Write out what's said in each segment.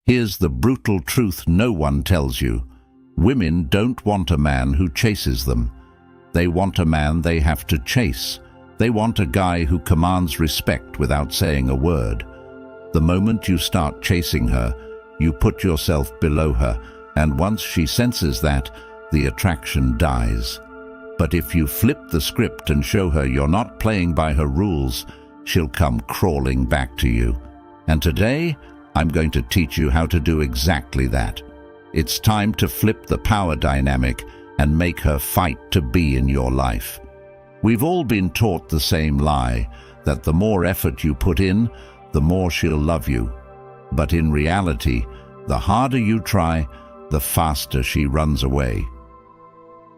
Here's the brutal truth no one tells you. Women don't want a man who chases them. They want a man they have to chase. They want a guy who commands respect without saying a word. The moment you start chasing her, you put yourself below her, and once she senses that, the attraction dies. But if you flip the script and show her you're not playing by her rules, she'll come crawling back to you. And today, I'm going to teach you how to do exactly that. It's time to flip the power dynamic and make her fight to be in your life. We've all been taught the same lie, that the more effort you put in, the more she'll love you. But in reality, the harder you try, the faster she runs away.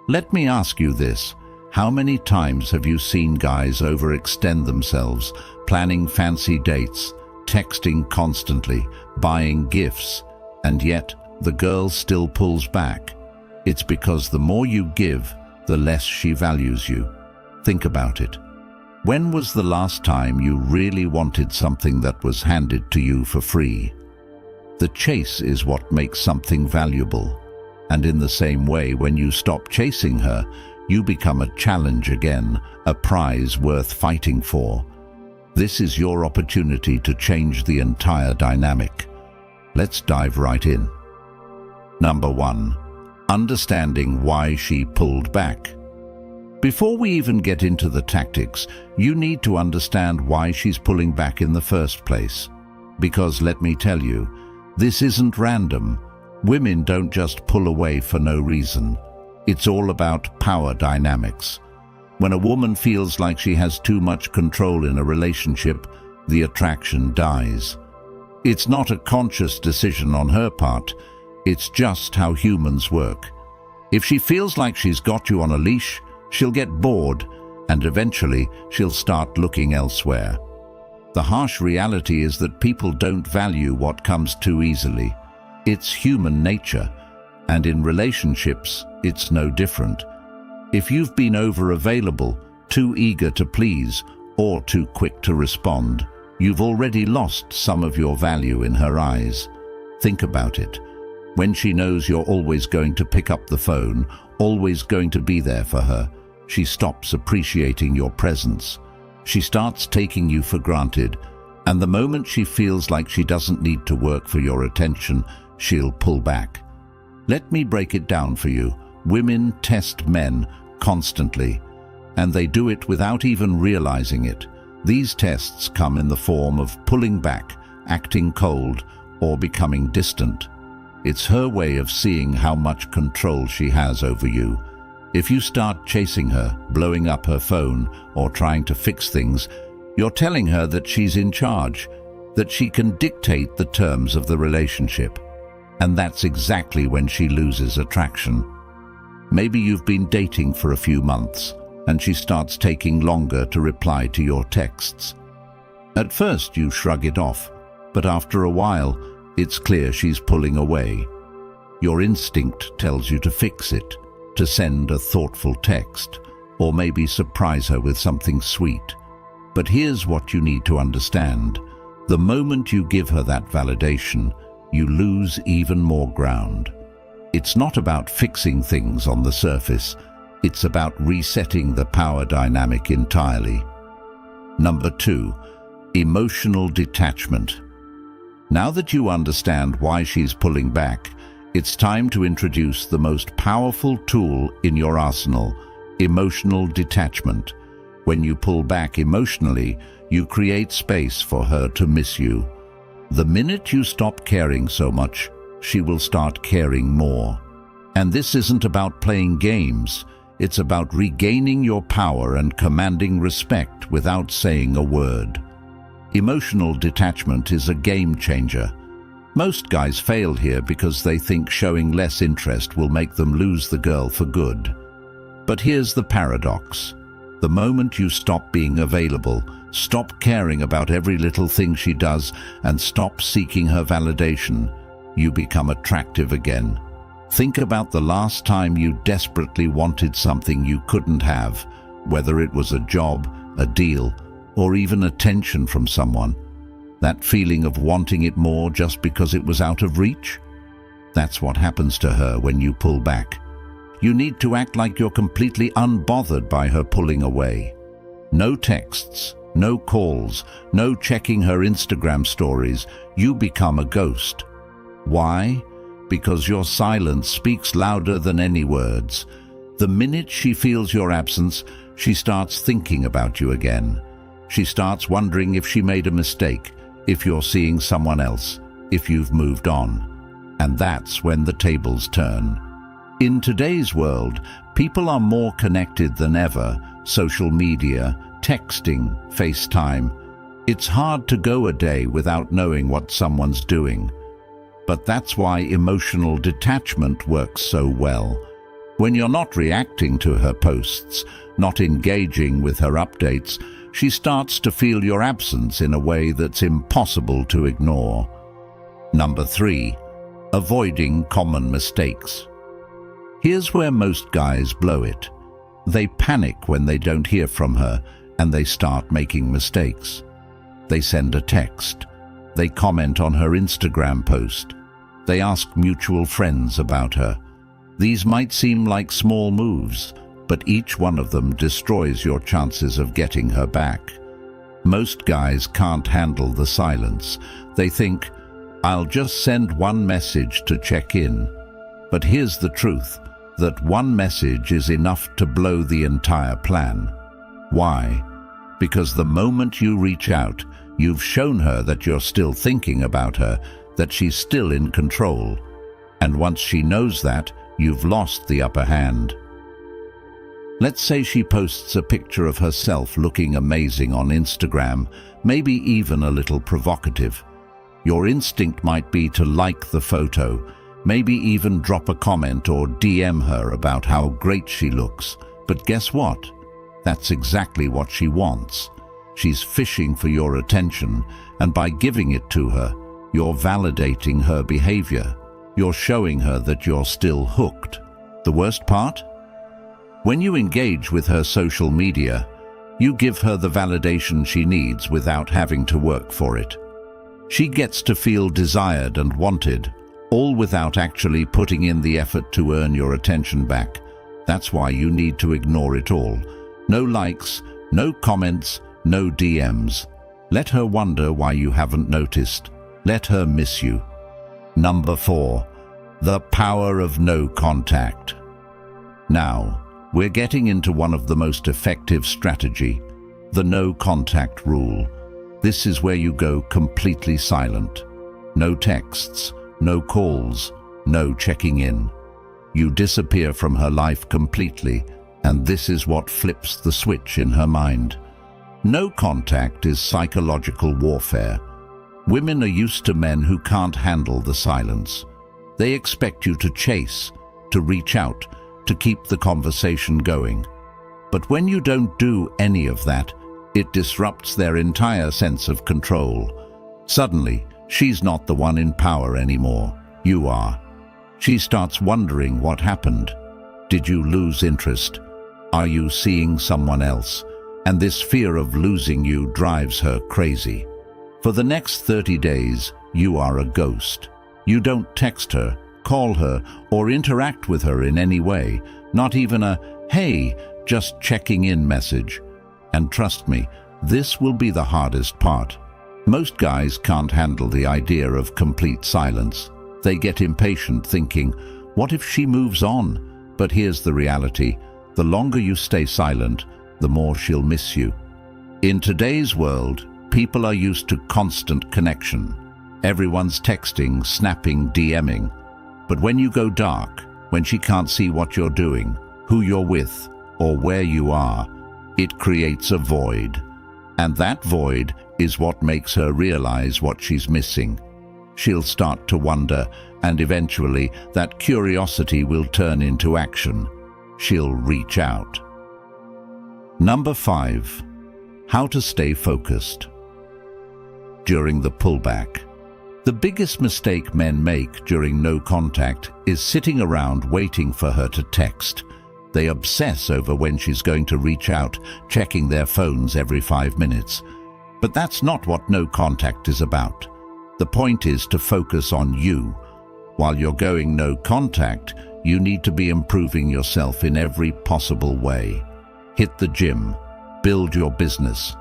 Let me ask you this. How many times have you seen guys overextend themselves, planning fancy dates, texting constantly, buying gifts, and yet the girl still pulls back? It's because the more you give, the less she values you. Think about it. When was the last time you really wanted something that was handed to you for free? The chase is what makes something valuable. And in the same way, when you stop chasing her, you become a challenge again, a prize worth fighting for. This is your opportunity to change the entire dynamic. Let's dive right in. Number 1. Understanding why she pulled back. Before we even get into the tactics, you need to understand why she's pulling back in the first place. Because let me tell you, this isn't random. Women don't just pull away for no reason. It's all about power dynamics. When a woman feels like she has too much control in a relationship, the attraction dies. It's not a conscious decision on her part. It's just how humans work. If she feels like she's got you on a leash, she'll get bored, and eventually she'll start looking elsewhere. The harsh reality is that people don't value what comes too easily. It's human nature, and in relationships, it's no different. If you've been over-available, too eager to please, or too quick to respond, you've already lost some of your value in her eyes. Think about it. When she knows you're always going to pick up the phone, always going to be there for her, she stops appreciating your presence. She starts taking you for granted, and the moment she feels like she doesn't need to work for your attention, she'll pull back. Let me break it down for you. Women test men constantly, and they do it without even realizing it. These tests come in the form of pulling back, acting cold, or becoming distant. It's her way of seeing how much control she has over you. If you start chasing her, blowing up her phone, or trying to fix things, you're telling her that she's in charge, that she can dictate the terms of the relationship. And that's exactly when she loses attraction. Maybe you've been dating for a few months, and she starts taking longer to reply to your texts. At first you shrug it off, but after a while, it's clear she's pulling away. Your instinct tells you to fix it, to send a thoughtful text, or maybe surprise her with something sweet. But here's what you need to understand. The moment you give her that validation, you lose even more ground. It's not about fixing things on the surface. It's about resetting the power dynamic entirely. Number 2, emotional detachment. Now that you understand why she's pulling back, it's time to introduce the most powerful tool in your arsenal, emotional detachment. When you pull back emotionally, you create space for her to miss you. The minute you stop caring so much, she will start caring more. And this isn't about playing games. It's about regaining your power and commanding respect without saying a word. Emotional detachment is a game changer. Most guys fail here because they think showing less interest will make them lose the girl for good. But here's the paradox. The moment you stop being available, stop caring about every little thing she does, and stop seeking her validation, you become attractive again. Think about the last time you desperately wanted something you couldn't have, whether it was a job, a deal, or even attention from someone. That feeling of wanting it more just because it was out of reach? That's what happens to her when you pull back. You need to act like you're completely unbothered by her pulling away. No texts, no calls, no checking her Instagram stories. You become a ghost. Why? Because your silence speaks louder than any words. The minute she feels your absence, she starts thinking about you again. She starts wondering if she made a mistake, if you're seeing someone else, if you've moved on. And that's when the tables turn. In today's world, people are more connected than ever. Social media, texting, FaceTime. It's hard to go a day without knowing what someone's doing. But that's why emotional detachment works so well. When you're not reacting to her posts, not engaging with her updates, she starts to feel your absence in a way that's impossible to ignore. Number 3. Avoiding common mistakes. Here's where most guys blow it. They panic when they don't hear from her, and they start making mistakes. They send a text. They comment on her Instagram post. They ask mutual friends about her. These might seem like small moves, but each one of them destroys your chances of getting her back. Most guys can't handle the silence. They think, I'll just send one message to check in. But here's the truth, that one message is enough to blow the entire plan. Why? Because the moment you reach out, you've shown her that you're still thinking about her, that she's still in control. And once she knows that, you've lost the upper hand. Let's say she posts a picture of herself looking amazing on Instagram, maybe even a little provocative. Your instinct might be to like the photo, maybe even drop a comment or DM her about how great she looks. But guess what? That's exactly what she wants. She's fishing for your attention, and by giving it to her, you're validating her behavior. You're showing her that you're still hooked. The worst part? When you engage with her social media, you give her the validation she needs without having to work for it. She gets to feel desired and wanted, all without actually putting in the effort to earn your attention back. That's why you need to ignore it all. No likes, no comments, no DMs. Let her wonder why you haven't noticed. Let her miss you. Number 4. The power of no contact. Now, we're getting into one of the most effective strategy, the no contact rule. This is where you go completely silent. No texts, no calls, no checking in. You disappear from her life completely, and this is what flips the switch in her mind. No contact is psychological warfare. Women are used to men who can't handle the silence. They expect you to chase, to reach out, to keep the conversation going. But when you don't do any of that, it disrupts their entire sense of control. Suddenly, she's not the one in power anymore. You are. She starts wondering what happened. Did you lose interest? Are you seeing someone else? And this fear of losing you drives her crazy. For the next 30 days, you are a ghost. You don't text her, call her, or interact with her in any way, not even a, "Hey, just checking in" message. And trust me, this will be the hardest part. Most guys can't handle the idea of complete silence. They get impatient thinking, what if she moves on? But here's the reality. The longer you stay silent, the more she'll miss you. In today's world, people are used to constant connection. Everyone's texting, snapping, DMing. But when you go dark, when she can't see what you're doing, who you're with, or where you are, it creates a void. And that void is what makes her realize what she's missing. She'll start to wonder, and eventually that curiosity will turn into action. She'll reach out. Number 5. How to stay focused. During the pullback. The biggest mistake men make during no contact is sitting around waiting for her to text. They obsess over when she's going to reach out, checking their phones every 5 minutes. But that's not what no contact is about. The point is to focus on you. While you're going no contact, you need to be improving yourself in every possible way. Hit the gym, build your business,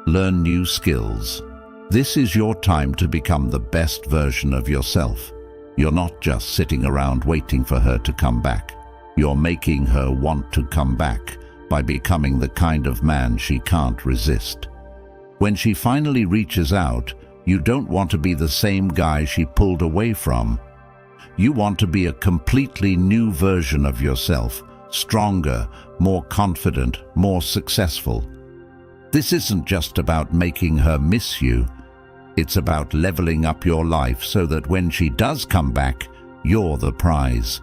learn new skills. This is your time to become the best version of yourself. You're not just sitting around waiting for her to come back. You're making her want to come back by becoming the kind of man she can't resist. When she finally reaches out, you don't want to be the same guy she pulled away from. You want to be a completely new version of yourself, stronger, more confident, more successful. This isn't just about making her miss you. It's about leveling up your life so that when she does come back, you're the prize.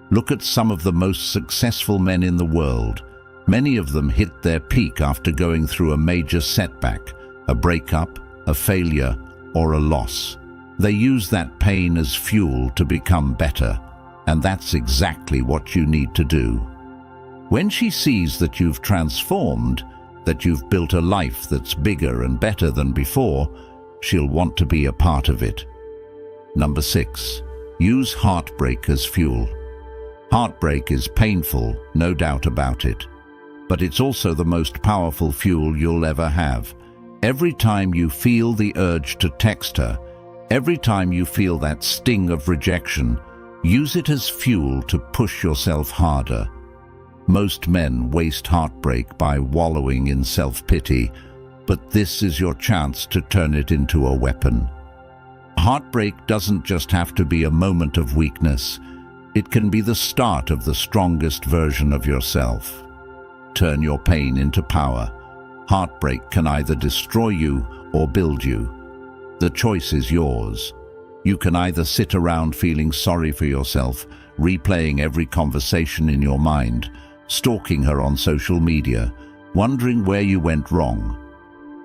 Look at some of the most successful men in the world. Many of them hit their peak after going through a major setback, a breakup, a failure, or a loss. They use that pain as fuel to become better, and that's exactly what you need to do. When she sees that you've transformed, that you've built a life that's bigger and better than before, she'll want to be a part of it. Number 6, use heartbreak as fuel. Heartbreak is painful, no doubt about it, but it's also the most powerful fuel you'll ever have. Every time you feel the urge to text her, every time you feel that sting of rejection, use it as fuel to push yourself harder. Most men waste heartbreak by wallowing in self-pity, but this is your chance to turn it into a weapon. Heartbreak doesn't just have to be a moment of weakness. It can be the start of the strongest version of yourself. Turn your pain into power. Heartbreak can either destroy you or build you. The choice is yours. You can either sit around feeling sorry for yourself, replaying every conversation in your mind, stalking her on social media, wondering where you went wrong.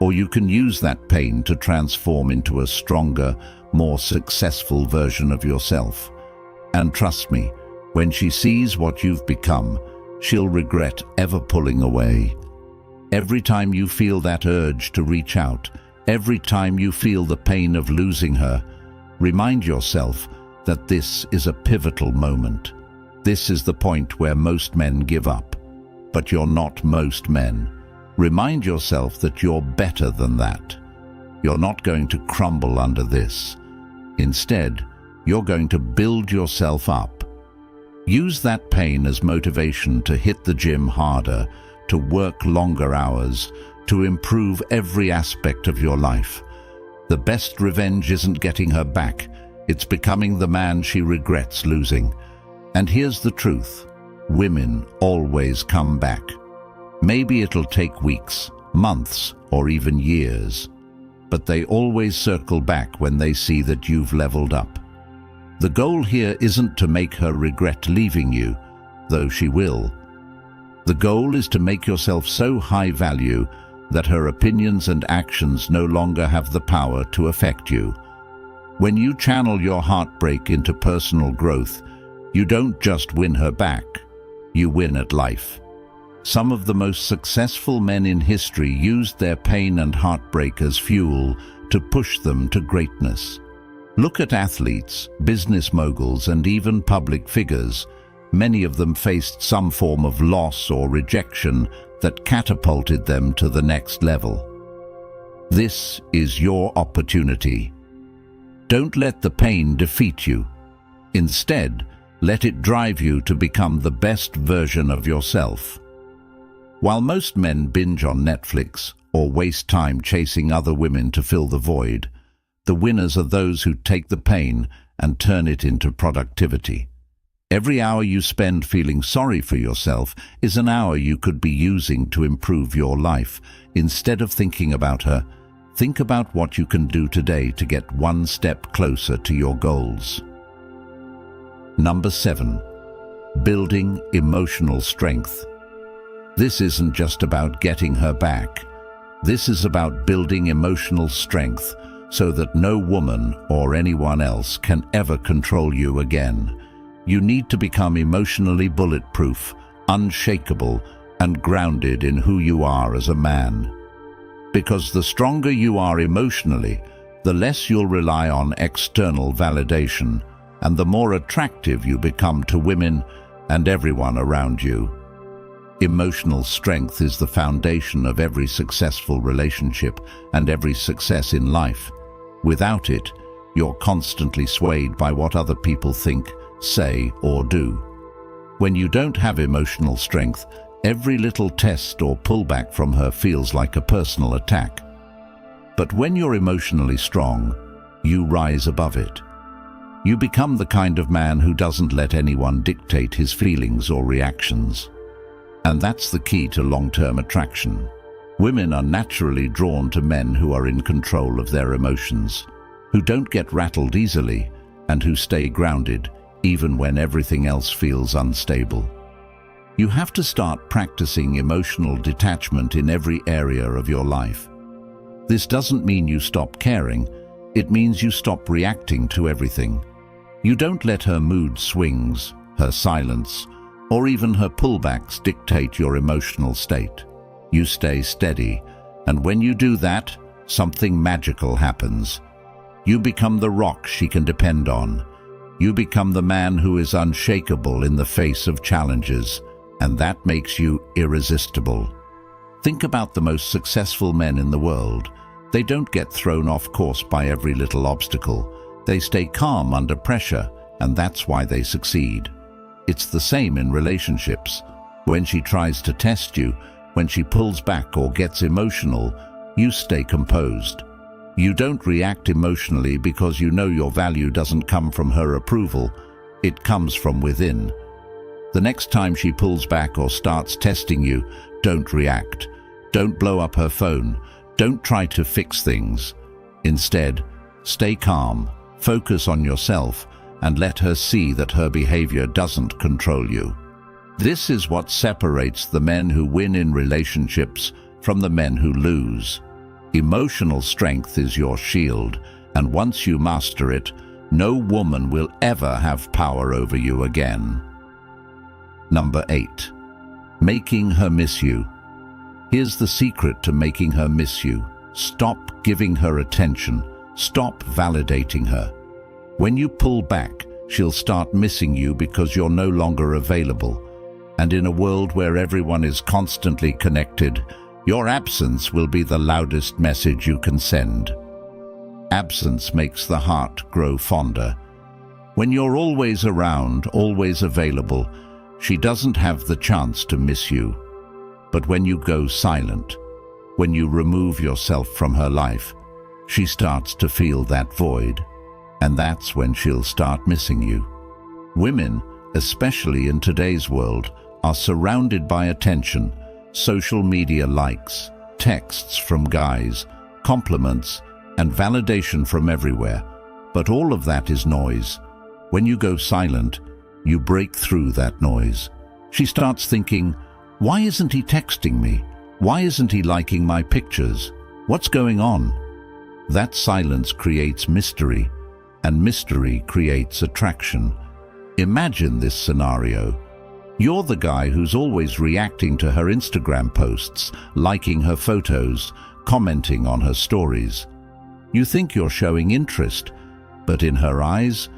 Or you can use that pain to transform into a stronger, more successful version of yourself. And trust me, when she sees what you've become, she'll regret ever pulling away. Every time you feel that urge to reach out, every time you feel the pain of losing her, remind yourself that this is a pivotal moment. This is the point where most men give up. But you're not most men. Remind yourself that you're better than that. You're not going to crumble under this. Instead, you're going to build yourself up. Use that pain as motivation to hit the gym harder, to work longer hours, to improve every aspect of your life. The best revenge isn't getting her back. It's becoming the man she regrets losing. And here's the truth. Women always come back. Maybe it'll take weeks, months, or even years. But they always circle back when they see that you've leveled up. The goal here isn't to make her regret leaving you, though she will. The goal is to make yourself so high value that her opinions and actions no longer have the power to affect you. When you channel your heartbreak into personal growth, you don't just win her back, you win at life. Some of the most successful men in history used their pain and heartbreak as fuel to push them to greatness. Look at athletes, business moguls, and even public figures. Many of them faced some form of loss or rejection that catapulted them to the next level. This is your opportunity. Don't let the pain defeat you. Instead, let it drive you to become the best version of yourself. While most men binge on Netflix or waste time chasing other women to fill the void, the winners are those who take the pain and turn it into productivity. Every hour you spend feeling sorry for yourself is an hour you could be using to improve your life. Instead of thinking about her, think about what you can do today to get one step closer to your goals. Number 7, building emotional strength. This isn't just about getting her back. This is about building emotional strength so that no woman or anyone else can ever control you again. You need to become emotionally bulletproof, unshakable, and grounded in who you are as a man. Because the stronger you are emotionally, the less you'll rely on external validation, and the more attractive you become to women and everyone around you. Emotional strength is the foundation of every successful relationship and every success in life. Without it, you're constantly swayed by what other people think, say, or do. When you don't have emotional strength, every little test or pullback from her feels like a personal attack. But when you're emotionally strong, you rise above it. You become the kind of man who doesn't let anyone dictate his feelings or reactions. And that's the key to long-term attraction. Women are naturally drawn to men who are in control of their emotions, who don't get rattled easily, and who stay grounded even when everything else feels unstable. You have to start practicing emotional detachment in every area of your life. This doesn't mean you stop caring, it means you stop reacting to everything. You don't let her mood swings, her silence, or even her pullbacks dictate your emotional state. You stay steady, and when you do that, something magical happens. You become the rock she can depend on. You become the man who is unshakable in the face of challenges, and that makes you irresistible. Think about the most successful men in the world. They don't get thrown off course by every little obstacle. They stay calm under pressure, and that's why they succeed. It's the same in relationships. When she tries to test you, when she pulls back or gets emotional, you stay composed. You don't react emotionally because you know your value doesn't come from her approval. It comes from within. The next time she pulls back or starts testing you, don't react. Don't blow up her phone. Don't try to fix things. Instead, stay calm, focus on yourself, and let her see that her behavior doesn't control you. This is what separates the men who win in relationships from the men who lose. Emotional strength is your shield, and once you master it, no woman will ever have power over you again. Number 8. Making her miss you. Here's the secret to making her miss you. Stop giving her attention. Stop validating her. When you pull back, she'll start missing you because you're no longer available. And in a world where everyone is constantly connected, your absence will be the loudest message you can send. Absence makes the heart grow fonder. When you're always around, always available, she doesn't have the chance to miss you. But when you go silent, when you remove yourself from her life, she starts to feel that void, and that's when she'll start missing you. Women, especially in today's world, are surrounded by attention, social media likes, texts from guys, compliments, and validation from everywhere. But all of that is noise. When you go silent, you break through that noise. She starts thinking, why isn't he texting me? Why isn't he liking my pictures? What's going on? That silence creates mystery, and mystery creates attraction. Imagine this scenario. You're the guy who's always reacting to her Instagram posts, liking her photos, commenting on her stories. You think you're showing interest, but in her eyes,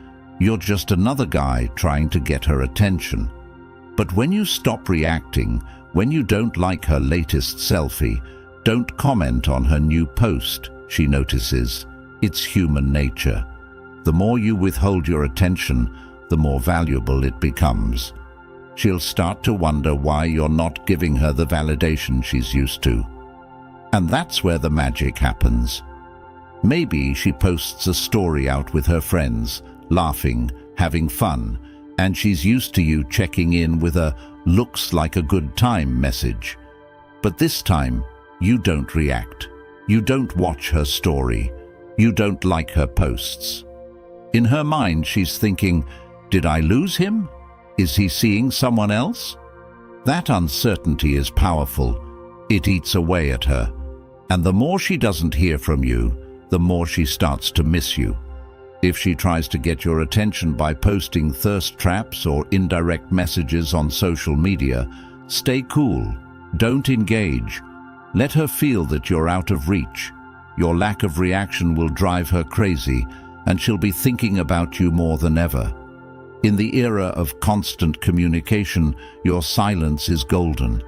you're just another guy trying to get her attention. But when you stop reacting, when you don't like her latest selfie, don't comment on her new post, she notices. It's human nature. The more you withhold your attention, the more valuable it becomes. She'll start to wonder why you're not giving her the validation she's used to. And that's where the magic happens. Maybe she posts a story out with her friends, laughing, having fun, and she's used to you checking in with a "looks like a good time" message. But this time, you don't react. You don't watch her story. You don't like her posts. In her mind, she's thinking, did I lose him? Is he seeing someone else? That uncertainty is powerful. It eats away at her. And the more she doesn't hear from you, the more she starts to miss you. If she tries to get your attention by posting thirst traps or indirect messages on social media, stay cool. Don't engage. Let her feel that you're out of reach. Your lack of reaction will drive her crazy, and she'll be thinking about you more than ever. In the era of constant communication, your silence is golden.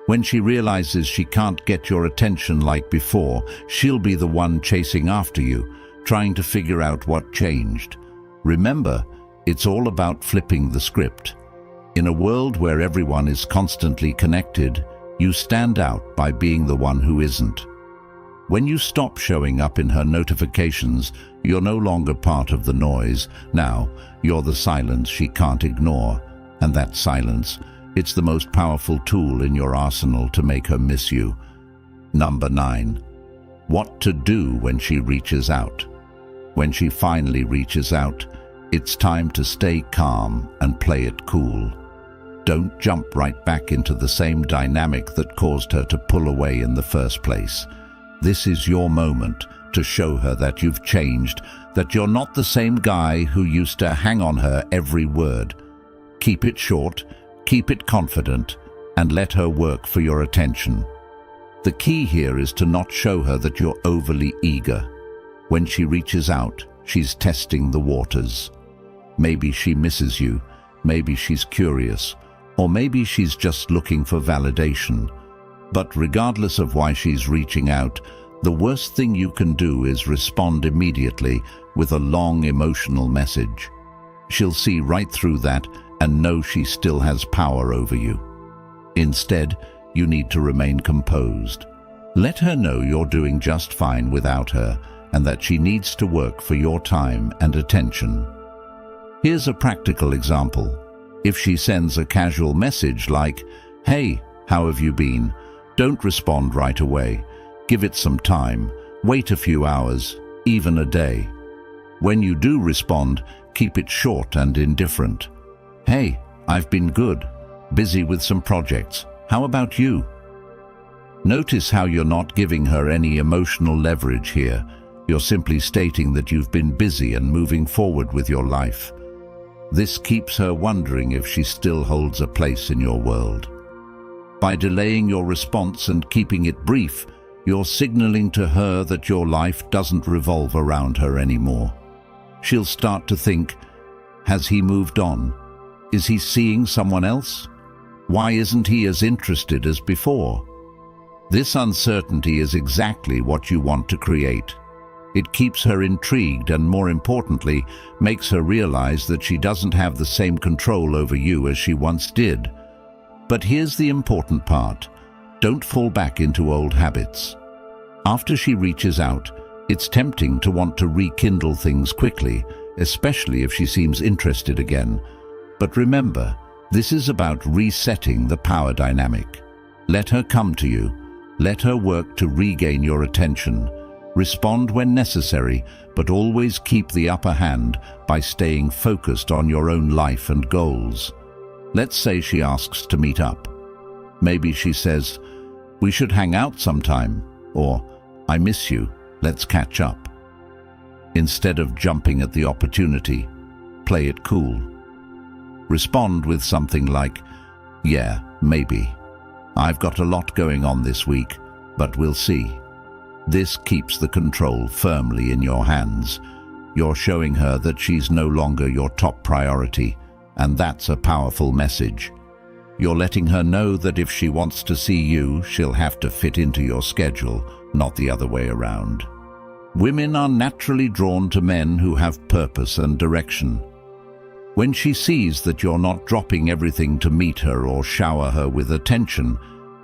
When she realizes she can't get your attention like before, she'll be the one chasing after you, trying to figure out what changed. Remember, it's all about flipping the script. In a world where everyone is constantly connected, you stand out by being the one who isn't. When you stop showing up in her notifications, you're no longer part of the noise. Now, you're the silence she can't ignore. And that silence, it's the most powerful tool in your arsenal to make her miss you. Number 9. What to do when she reaches out. When she finally reaches out, it's time to stay calm and play it cool. Don't jump right back into the same dynamic that caused her to pull away in the first place. This is your moment to show her that you've changed, that you're not the same guy who used to hang on her every word. Keep it short, keep it confident, and let her work for your attention. The key here is to not show her that you're overly eager. When she reaches out, she's testing the waters. Maybe she misses you, maybe she's curious, or maybe she's just looking for validation. But regardless of why she's reaching out, the worst thing you can do is respond immediately with a long emotional message. She'll see right through that and know she still has power over you. Instead, you need to remain composed. Let her know you're doing just fine without her and that she needs to work for your time and attention. Here's a practical example. If she sends a casual message like, "Hey, how have you been?" Don't respond right away. Give it some time. Wait a few hours, even a day. When you do respond, keep it short and indifferent. "Hey, I've been good. Busy with some projects. How about you?" Notice how you're not giving her any emotional leverage here. You're simply stating that you've been busy and moving forward with your life. This keeps her wondering if she still holds a place in your world. By delaying your response and keeping it brief, you're signaling to her that your life doesn't revolve around her anymore. She'll start to think, has he moved on? Is he seeing someone else? Why isn't he as interested as before? This uncertainty is exactly what you want to create. It keeps her intrigued and, more importantly, makes her realize that she doesn't have the same control over you as she once did. But here's the important part. Don't fall back into old habits. After she reaches out, it's tempting to want to rekindle things quickly, especially if she seems interested again. But remember, this is about resetting the power dynamic. Let her come to you. Let her work to regain your attention. Respond when necessary, but always keep the upper hand by staying focused on your own life and goals. Let's say she asks to meet up. Maybe she says, "We should hang out sometime," or "I miss you, let's catch up." Instead of jumping at the opportunity, play it cool. Respond with something like, "Yeah, maybe. I've got a lot going on this week, but we'll see." This keeps the control firmly in your hands. You're showing her that she's no longer your top priority, and that's a powerful message. You're letting her know that if she wants to see you, she'll have to fit into your schedule, not the other way around. Women are naturally drawn to men who have purpose and direction. When she sees that you're not dropping everything to meet her or shower her with attention,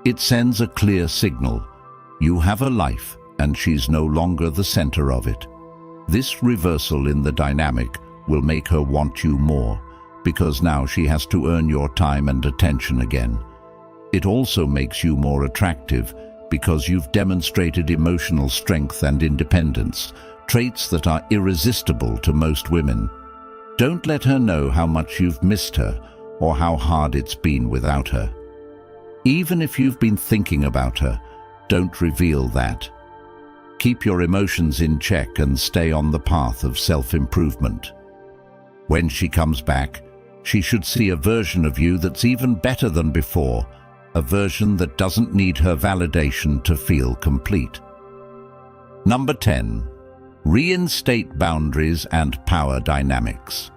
it sends a clear signal. You have a life, and she's no longer the center of it. This reversal in the dynamic will make her want you more, because now she has to earn your time and attention again. It also makes you more attractive because you've demonstrated emotional strength and independence, traits that are irresistible to most women. Don't let her know how much you've missed her or how hard it's been without her. Even if you've been thinking about her, don't reveal that. Keep your emotions in check and stay on the path of self-improvement. When she comes back, she should see a version of you that's even better than before, a version that doesn't need her validation to feel complete. Number 10. Reinstate boundaries and power dynamics.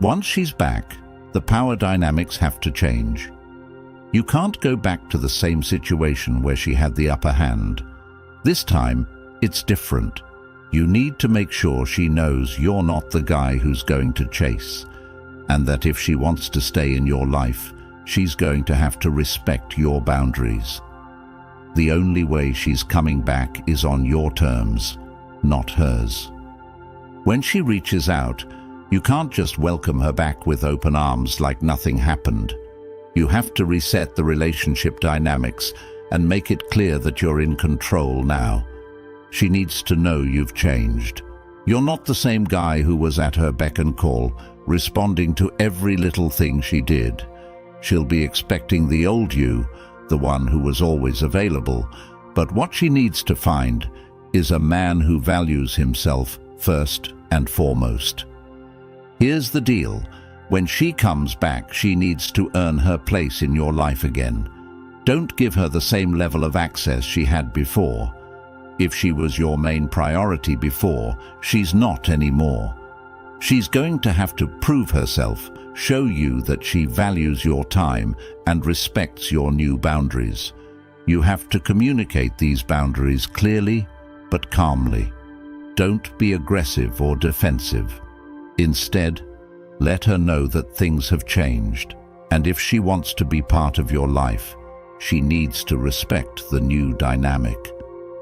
Once she's back, the power dynamics have to change. You can't go back to the same situation where she had the upper hand. This time, it's different. You need to make sure she knows you're not the guy who's going to chase, and that if she wants to stay in your life, she's going to have to respect your boundaries. The only way she's coming back is on your terms, not hers. When she reaches out, you can't just welcome her back with open arms like nothing happened. You have to reset the relationship dynamics and make it clear that you're in control now. She needs to know you've changed. You're not the same guy who was at her beck and call, responding to every little thing she did. She'll be expecting the old you, the one who was always available, but what she needs to find is a man who values himself first and foremost. Here's the deal. When she comes back, she needs to earn her place in your life again. Don't give her the same level of access she had before. If she was your main priority before, she's not anymore. She's going to have to prove herself, show you that she values your time and respects your new boundaries. You have to communicate these boundaries clearly but calmly. Don't be aggressive or defensive. Instead, let her know that things have changed, and if she wants to be part of your life, she needs to respect the new dynamic.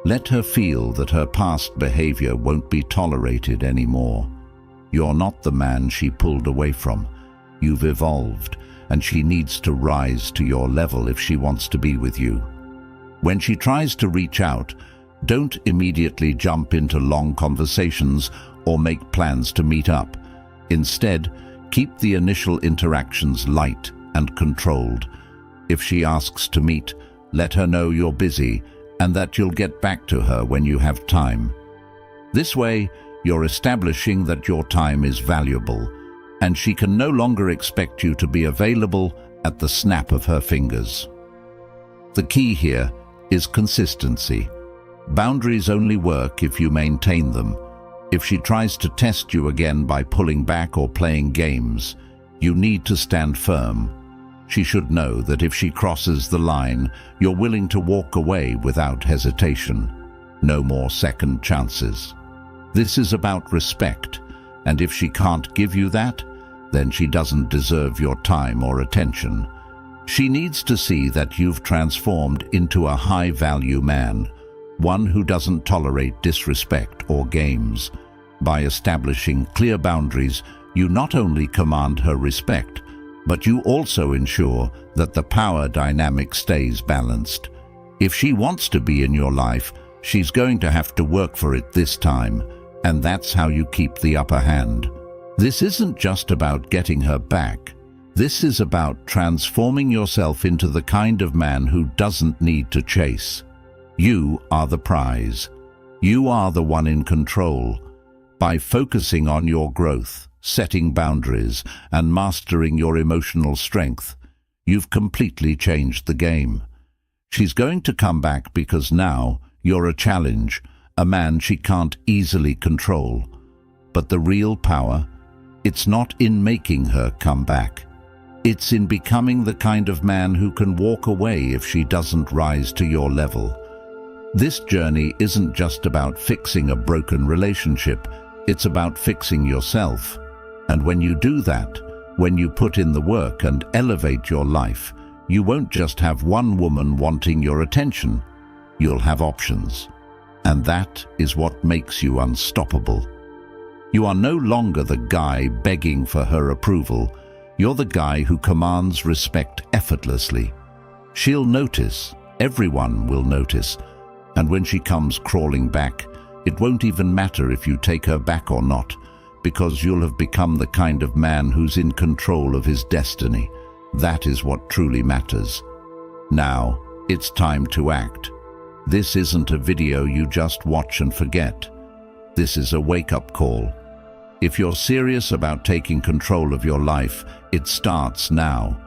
Let her feel that her past behavior won't be tolerated anymore. You're not the man she pulled away from. You've evolved, and she needs to rise to your level if she wants to be with you. When she tries to reach out, don't immediately jump into long conversations or make plans to meet up. Instead, keep the initial interactions light and controlled. If she asks to meet, let her know you're busy and that you'll get back to her when you have time. This way, you're establishing that your time is valuable, and she can no longer expect you to be available at the snap of her fingers. The key here is consistency. Boundaries only work if you maintain them. If she tries to test you again by pulling back or playing games, you need to stand firm. She should know that if she crosses the line, you're willing to walk away without hesitation. No more second chances. This is about respect, and if she can't give you that, then she doesn't deserve your time or attention. She needs to see that you've transformed into a high-value man, one who doesn't tolerate disrespect or games. By establishing clear boundaries, you not only command her respect, but you also ensure that the power dynamic stays balanced. If she wants to be in your life, she's going to have to work for it this time, and that's how you keep the upper hand. This isn't just about getting her back. This is about transforming yourself into the kind of man who doesn't need to chase. You are the prize. You are the one in control. By focusing on your growth, setting boundaries, and mastering your emotional strength, you've completely changed the game. She's going to come back because now you're a challenge, a man she can't easily control. But the real power, it's not in making her come back. It's in becoming the kind of man who can walk away if she doesn't rise to your level. This journey isn't just about fixing a broken relationship, it's about fixing yourself. And when you do that, when you put in the work and elevate your life, you won't just have one woman wanting your attention. You'll have options. And that is what makes you unstoppable. You are no longer the guy begging for her approval. You're the guy who commands respect effortlessly. She'll notice. Everyone will notice. And when she comes crawling back, it won't even matter if you take her back or not, because you'll have become the kind of man who's in control of his destiny. That is what truly matters. Now, it's time to act. This isn't a video you just watch and forget. This is a wake-up call. If you're serious about taking control of your life, it starts now.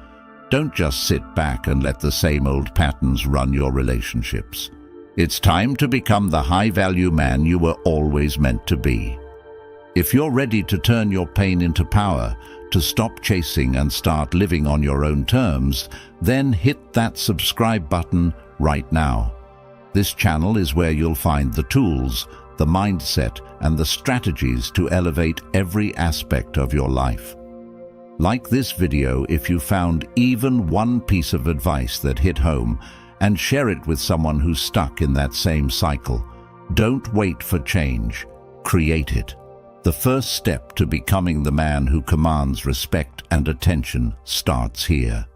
Don't just sit back and let the same old patterns run your relationships. It's time to become the high-value man you were always meant to be. If you're ready to turn your pain into power, to stop chasing and start living on your own terms, then hit that subscribe button right now. This channel is where you'll find the tools, the mindset, and the strategies to elevate every aspect of your life. Like this video if you found even one piece of advice that hit home, and share it with someone who's stuck in that same cycle. Don't wait for change. Create it. The first step to becoming the man who commands respect and attention starts here.